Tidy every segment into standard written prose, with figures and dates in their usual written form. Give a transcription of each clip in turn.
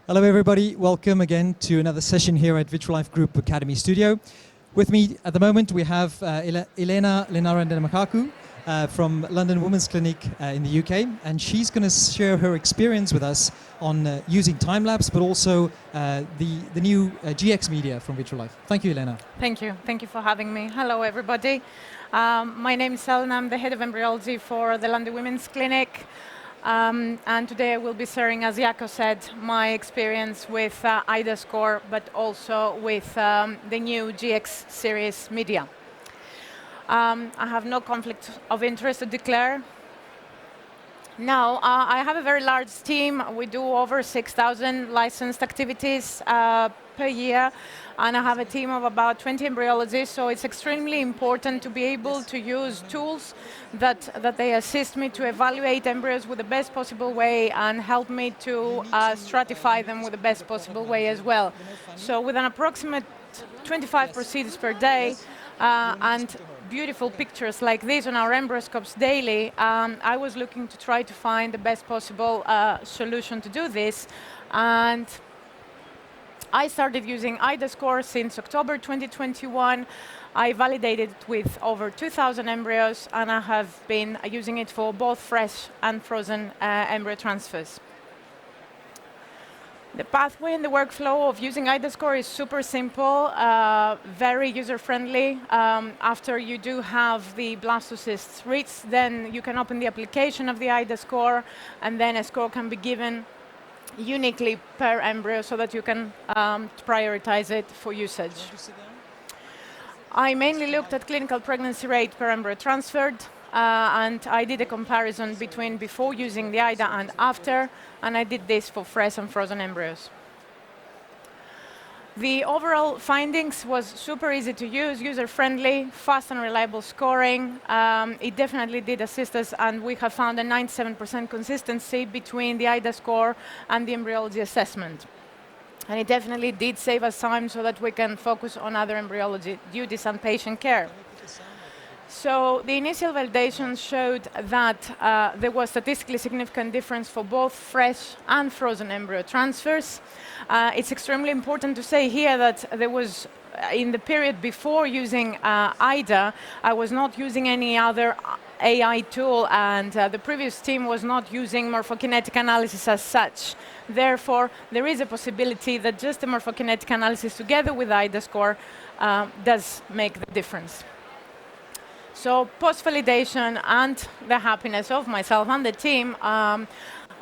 Hello everybody, welcome again to another session here at Vitrolife Group Academy Studio. With me at the moment we have Elena Linara-Demakakou from London Women's Clinic in the UK, and she's going to share her experience with us on using time-lapse, but also the new GX media from Vitrolife. Thank you, Elena. Thank you for having me. Hello everybody. My name is Elena, I'm the head of embryology for the London Women's Clinic. And today I will be sharing, as Jaco said, my experience with iDAScore, but also with the new GX series media. I have no conflict of interest to declare. Now, I have a very large team. We do over 6,000 licensed activities per year, and I have a team of about 20 embryologists, so it's extremely important to be able to use tools that they assist me to evaluate embryos with the best possible way and help me to stratify them with the best possible way as well. So with an approximate 25 procedures per day and beautiful pictures like these on our embryoscopes daily, I was looking to try to find the best possible solution to do this. And I started using iDAScore since October 2021. I validated it with over 2,000 embryos, and I have been using it for both fresh and frozen embryo transfers. The pathway and the workflow of using iDAScore is super simple, very user-friendly. After you do have the blastocysts reached, then you can open the application of the iDAScore, and then a score can be given uniquely per embryo so that you can prioritize it for usage. I mainly looked at clinical pregnancy rate per embryo transferred, and I did a comparison between before using the IDA and after, and I did this for fresh and frozen embryos. The overall findings was super easy to use, user-friendly, fast and reliable scoring. It definitely did assist us, and we have found a 97% consistency between the iDAScore and the embryology assessment. And it definitely did save us time so that we can focus on other embryology duties and patient care. So the initial validation showed that there was statistically significant difference for both fresh and frozen embryo transfers. It's extremely important to say here that there was, in the period before using IDA, I was not using any other AI tool, and the previous team was not using morphokinetic analysis as such. Therefore, there is a possibility that just the morphokinetic analysis together with iDAScore does make the difference. So post-validation and the happiness of myself and the team, I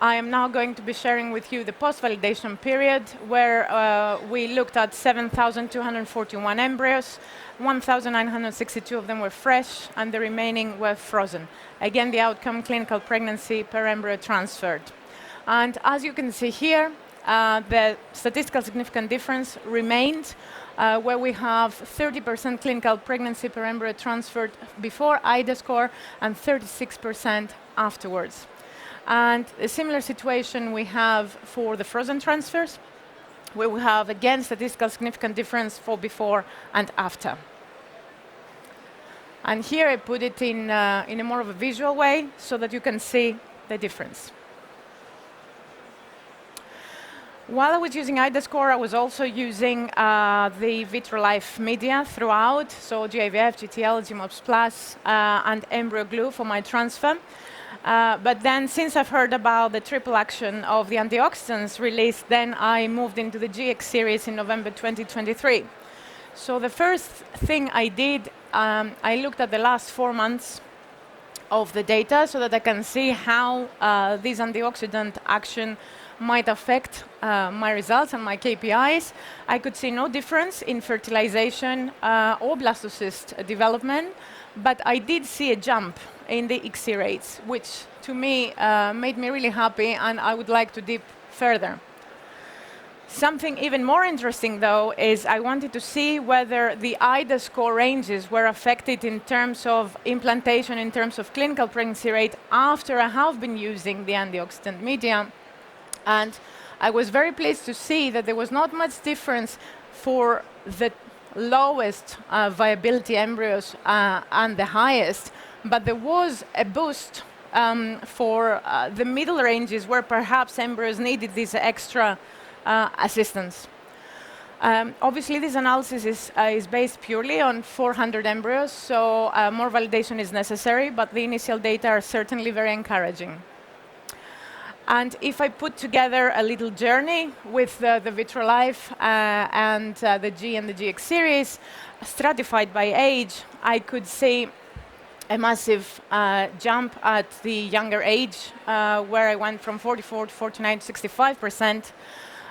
am now going to be sharing with you the post-validation period, where we looked at 7,241 embryos, 1,962 of them were fresh, and the remaining were frozen. Again, the outcome, clinical pregnancy per embryo transferred. And as you can see here, the statistical significant difference remained, where we have 30% clinical pregnancy per embryo transferred before iDAScore and 36% afterwards. And a similar situation we have for the frozen transfers, where we have, again, statistical significant difference for before and after. And here I put it in a more of a visual way so that you can see the difference. While I was using iDAScore, I was also using the Vitrolife media throughout, so GIVF, GTL, GMOPS Plus, and Embryo Glue for my transfer. But then, since I've heard about the triple action of the antioxidants released, then I moved into the GX series in November 2023. So the first thing I did, I looked at the last 4 months of the data so that I can see how this antioxidant action might affect my results and my KPIs. I could see no difference in fertilization or blastocyst development, but I did see a jump in the ESHRE rates, which to me made me really happy, and I would like to dip further. Something even more interesting, though, is I wanted to see whether the iDAScore ranges were affected in terms of implantation, in terms of clinical pregnancy rate after I have been using the antioxidant media. And I was very pleased to see that there was not much difference for the lowest viability embryos and the highest, but there was a boost for the middle ranges where perhaps embryos needed this extra assistance. Obviously, this analysis is based purely on 400 embryos, so more validation is necessary, but the initial data are certainly very encouraging. And if I put together a little journey with the Vitrolife and the G and the GX series, stratified by age, I could see a massive jump at the younger age, where I went from 44 to 49 to 65%,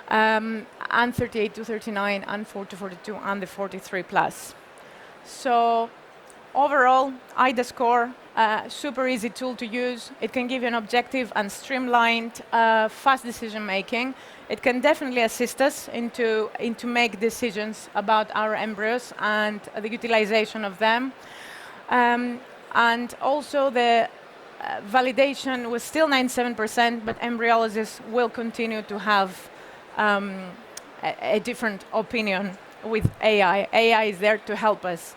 and 38 to 39, and 4 to 42, and the 43 plus. So overall, iDAScore, super easy tool to use. It can give you an objective and streamlined, fast decision making. It can definitely assist us into make decisions about our embryos and the utilization of them. And also the validation was still 97%, but embryologists will continue to have a different opinion with AI. AI is there to help us.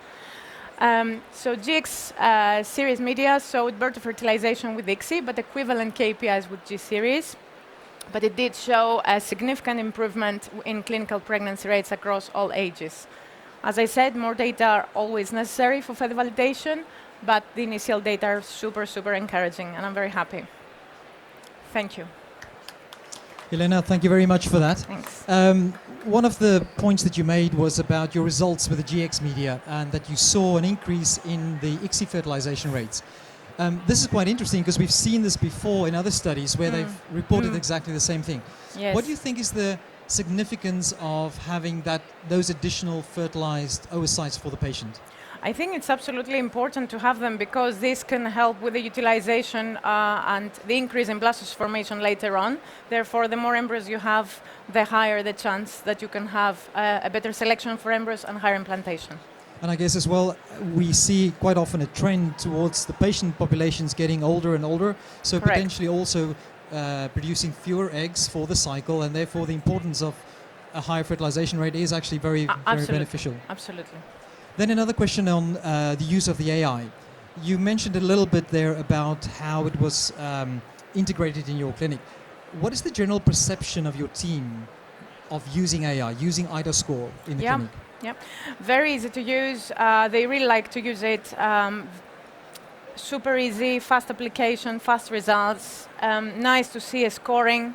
So GX series media showed birth to fertilization with ICSI, but equivalent KPIs with G series. But it did show a significant improvement in clinical pregnancy rates across all ages. As I said, more data are always necessary for further validation, but the initial data are super, super encouraging, and I'm very happy. Thank you. Elena, thank you very much for that. Thanks. One of the points that you made was about your results with the GX media and that you saw an increase in the ICSI fertilization rates. This is quite interesting because we've seen this before in other studies where they've reported exactly the same thing. Yes. What do you think is the significance of having those additional fertilized oocytes for the patient? I think it's absolutely important to have them because this can help with the utilization and the increase in blastocyst formation later on. Therefore, the more embryos you have, the higher the chance that you can have a better selection for embryos and higher implantation. And I guess as well, we see quite often a trend towards the patient populations getting older and older, so Correct. Potentially also producing fewer eggs for the cycle, and therefore the importance of a higher fertilization rate is actually very beneficial. Absolutely. Then another question on the use of the AI. You mentioned a little bit there about how it was integrated in your clinic. What is the general perception of your team of using AI, using iDAScore in the clinic? Yeah, very easy to use. They really like to use it. Super easy, fast application, fast results. Nice to see a scoring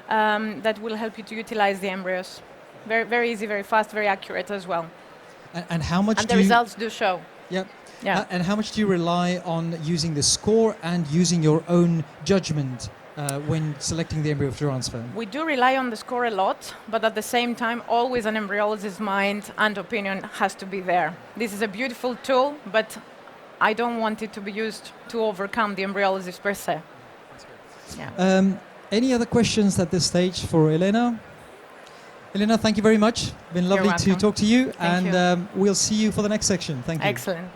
that will help you to utilize the embryos. Very, very easy, very fast, very accurate as well. And how much and the results do show. Yeah. Yeah. And how much do you rely on using the score and using your own judgment when selecting the embryo for transfer? We do rely on the score a lot, but at the same time, always an embryologist's mind and opinion has to be there. This is a beautiful tool, but I don't want it to be used to overcome the embryologist per se. That's good. Yeah. Any other questions at this stage for Elena? Elena, thank you very much. Been lovely to talk to you, Thank you. We'll see you for the next section. Thank you. Excellent.